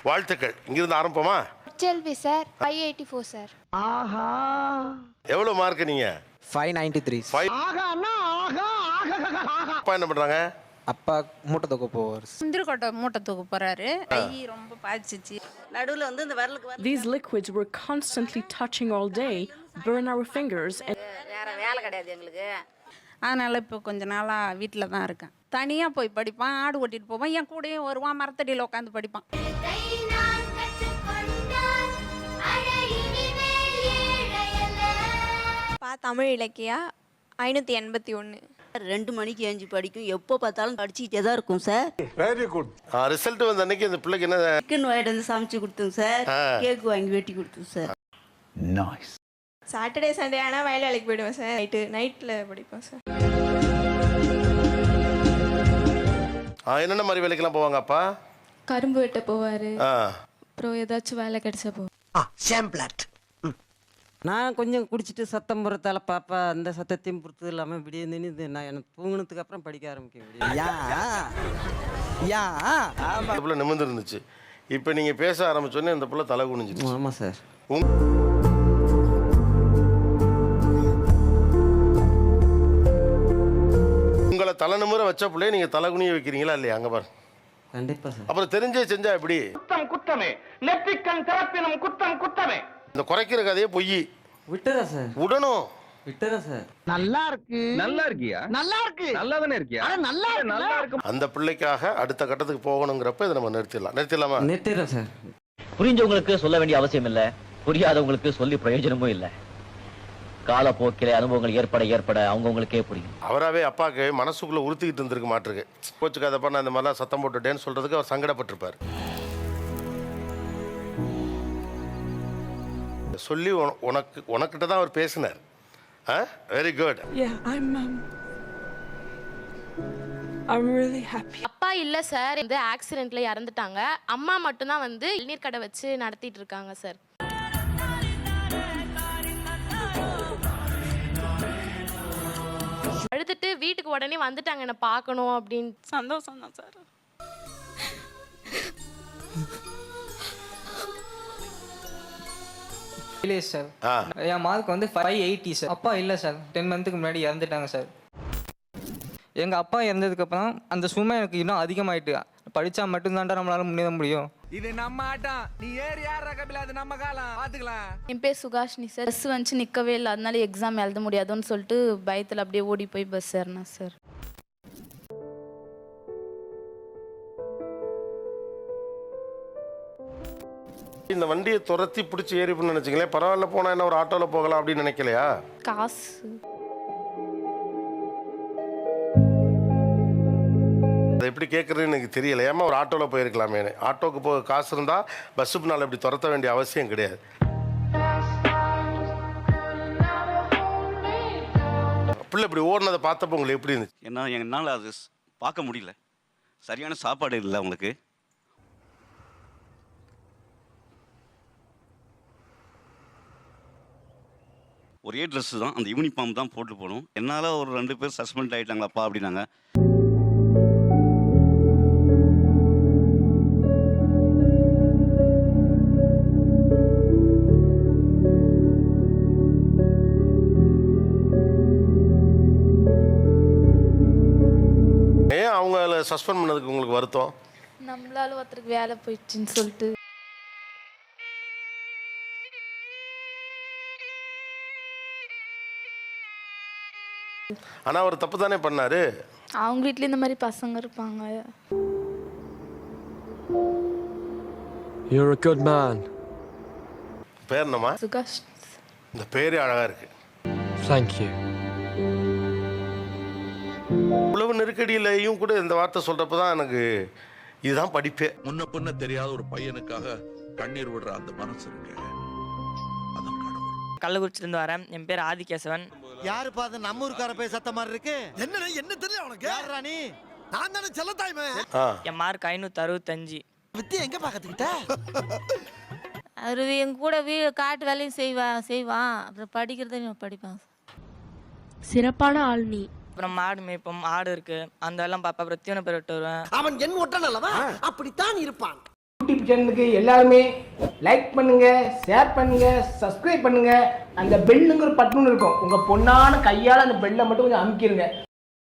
வாழ்த்துக்கள். இங்கிருந்து ஆரம்பமா? செல்வி sir 584 sir. ஆஹா, எவ்வளவு மார்க் நீங்க? 593. அப்பா என்ன பண்றாங்க? அப்பா மூட்டை தூக்க போவார். முந்திரிக்கொட்டை மூட்டை தூக்க போறாரு. கை ரொம்ப பாய்ச்சிச்சு. நடுவுல வந்து இந்த விரலுக்கு These liquids were constantly touching all day, burn our fingers and வேற வேலை கிடையாது எங்களுக்கு. அதனால இப்போ கொஞ்ச நாளா வீட்டில் தான் இருக்கேன். தனியா போய் படிப்பான், ஆடு ஓட்டிட்டு போவான், என் கூடயே வருவான், மரத்தடியில் உட்காந்து படிப்பான். தமிழ் இலக்கியா 581. 2 மணிக்கு ஏஞ்சி படிக்கும், எப்போ பார்த்தாலும் படிச்சுக்கிட்டே தான் இருக்கும் சார். ரிசல்ட் வந்த அன்னைக்கு இந்த பிள்ளைக்கு என்ன? சிக்கன் வாங்கிட்டு வந்து சமைச்சு கொடுத்தோம் சார், கேக் வாங்கி வெட்டி கொடுத்தோம் சார். சாட்டர்டே சண்டே ஆனால் வயல் வேலைக்கு போயிடுவேன் சார். நைட்டில் படிப்பேன் சார். என்னென்ன மாதிரி வேலைக்கெல்லாம் போவாங்க அப்பா? கரும்பு வெட்ட போவார். அப்புறம் ஏதாச்சும் வேலை கிடைச்சா போவார். நான் கொஞ்சம் குடிச்சிட்டு சத்தம் போகிறதால பாப்பா அந்த சத்தத்தையும் பொறுத்து இல்லாமல் இப்படியே நின்று நான் எனக்கு தூங்கினதுக்கு அப்புறம் படிக்க ஆரம்பிக்க முடியும். இந்த பிள்ளை நிமிர்ந்து இருந்துச்சு. இப்போ நீங்கள் பேச ஆரம்பிச்சோன்னே இந்த பிள்ளை தலை குனிஞ்சிச்சு. ஆமாம் சார். உங்களை தலை நிமிர வச்ச பிள்ளைய நீங்கள் தலை குனிய வைக்கிறீங்களா இல்லையா? அங்கே பாரு. கண்டிப்பாக சார். அப்புறம் தெரிஞ்சே செஞ்சா எப்படி? குற்றமே நெற்றிக்கண் திறப்பினும் குற்றமே. இந்த குறைக்கிற கதையே பொய். விட்டுறா சார். விடணும். விட்டுறா சார். நல்லா இருக்கியா? நல்லா தானே இருக்கியா? நல்லா இருக்கு. அந்த பிள்ளைக்காக அடுத்த கட்டத்துக்கு போகணுங்கிறப்ப இதை நம்ம நிறுத்திடலாமா? நிறுத்திடுறேன் சார். புரிஞ்சவங்களுக்கு சொல்ல வேண்டிய அவசியம் இல்ல, புரியாதவங்களுக்கு சொல்லி பிரயோஜனமும் இல்ல. காலப்போக்கில அனுபவங்கள் ஏற்பட அவங்கவுங்களுக்கே புரியும். அவராகவே அப்பாவுக்கு மனசுக்குள்ள உறுத்திக்கிட்டு இருந்திருக்க மாட்டிருக்கு. கோச்சுக்காதப்பா நான் இந்த மாதிரிலாம் சத்தம் போட்டுட்டேன்னு சொல்றதுக்கு அவர் சங்கடப்பட்டிருப்பார். சொல்லி உனக்கிட்ட தான் அவர் பேசினார். Very good. I'm really happy. அப்பா இல்ல சார், இந்த ஆக்சிடென்ட்ல இறந்துட்டாங்க. அம்மா மட்டும் தான் வந்து இளநீர் கடை வச்சு நடத்திட்டு இருக்காங்க சார். அழுதுட்டு வீட்டுக்கு உடனே வந்துட்டாங்க என்ன பார்க்கணும் அப்படின்னு. சந்தோஷம் தான் சார். இல்லை சார், என் மார்க் வந்து 580 சார். அப்பா இல்லை சார், 10 மந்த்துக்கு முன்னாடி இறந்துட்டாங்க சார். எங்கள் அப்பா இறந்ததுக்கப்புறம் அந்த சுமை எனக்கு இன்னும் அதிகமாயிட்டு. படித்தா மட்டும்தான்டா நம்மளால முன்னேற முடியும். இது நம்ம ஆட்டம், நீ ஏறி யாரா கபில, அது நம்ம காலம், பாத்துக்கலாம். என் பேர் சுகாஷினி சார். பஸ் வந்து நிற்கவே இல்லை, அதனால எக்ஸாம் எழுத முடியாதுன்னு சொல்லிட்டு பயத்தில் அப்படியே ஓடி போய் பஸ் ஏறினேன் சார். இந்த வண்டியை துரத்தி பிடிச்சி ஏறி பண்ணு நினைச்சிங்களேன், பரவாயில்ல போனா என்ன ஒரு ஆட்டோவில் போகலாம் அப்படின்னு நினைக்கலையா? காசு அதை எப்படி கேட்குறதுன்னு எனக்கு தெரியல. ஏமா ஒரு ஆட்டோவில் போயிருக்கலாமே. ஆட்டோக்கு போக காசு இருந்தால் பஸ்ஸுக்கு நாள் இப்படி துரத்த வேண்டிய அவசியம் கிடையாது. பிள்ளை இப்படி ஓடினதை பார்த்தப்போ உங்களுக்கு எப்படி இருந்துச்சு? ஏன்னா என்னால் அது பார்க்க முடியல. சரியான சாப்பாடு இல்லை அவங்களுக்கு. ஒரே ட்ரெஸ்ஸு தான், அந்த யூனிஃபார்ம் தான் போட்டு போகணும். என்னால் ஒரு 2 பேர் சஸ்பெண்ட் ஆகிட்டாங்களாப்பா அப்படின்னாங்க. ஏன் அவங்கள சஸ்பெண்ட் பண்ணதுக்கு உங்களுக்கு வருத்தம்? நம்மளால ஒருத்தருக்கு வேலை போயிடுச்சுன்னு சொல்லிட்டு. ஆனால் அவர் தப்பு தானே பண்ணாரு. அவங்க வீட்ல இந்த மாதிரி பசங்க இருப்பாங்க. You're a good man. பேர் என்னம்மா? சுகாஷ். இந்த பேரே அழகா இருக்கு. Thank you. உளவு நெருக்கடியிலையும் கூட இந்த வார்த்தை சொல்றப்ப தான் எனக்கு இதுதான் படிப்பே. முன்ன பின்ன தெரியாத ஒரு பையனுக்காக கண்ணீர் விடுற அந்த மனசு இருக்கு, அதான் கடவுள். கள்ளக்குறிச்சியிலேருந்து வரேன். என் பேர் ஆதிகேசவன். யாரு பாது நம்ம ஊர்க்கார போய் சத்த மாதிரி இருக்கு. என்ன தெரியல உனக்கு? யாரா நீ? நான் தானே செல்லத்தாய்மே. என் மார்க் 565. வித்தி எங்க பாக்கத்துக்கிட்ட? அவரு எங்க கூட காட்டு வேலையும் செய்வான். அப்புறம் படிக்கிறதையும் படிப்பான். சிறப்பான ஆள் நீ. அப்புறம் மாடு மேய்ப்போம், ஆடு இருக்கு, அந்த எல்லாம் பாப்பா. அப்புறம் தீவன பேர் விட்டு வருவேன். அவன் என் ஒட்ட நல்லவா அப்படித்தான் இருப்பான். யூடியூப் சேனலுக்கு எல்லாருமே லைக் பண்ணுங்க, ஷேர் பண்ணுங்க, சப்ஸ்கிரைப் பண்ணுங்க. அந்த பெல்லுங்கிற பட்டன் இருக்கும், உங்க பொண்ணான கையால் அந்த பெல்லை மட்டும் கொஞ்சம் அமுக்கிடுங்க.